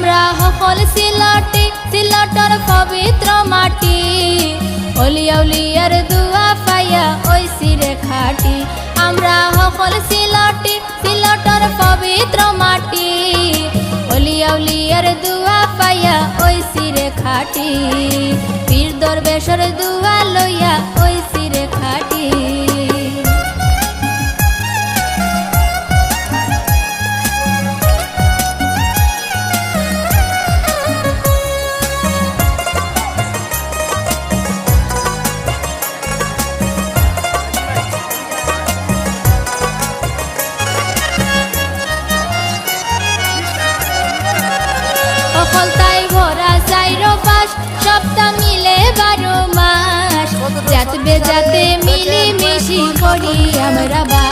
আমরা সকল সিলটি সিলটর পবিত্র মাটি অলিয়া উলিয়ার দুয়া পাইয়া ওই সিরে খাটি আমরা সকল সিলটি সিলটর পবিত্র মাটি অলিয়া উলিয়ার দুয়া পাইয়া ওই সিরে খাটি পীর দরবেশর দুয়া লইয়া ওই সিরে খাটি সফলতায় ভরা চাইর পাশ সপ্তাহ মিলে 12 মাস যাতে বেজাতে মিলি মিশি করি আমরা।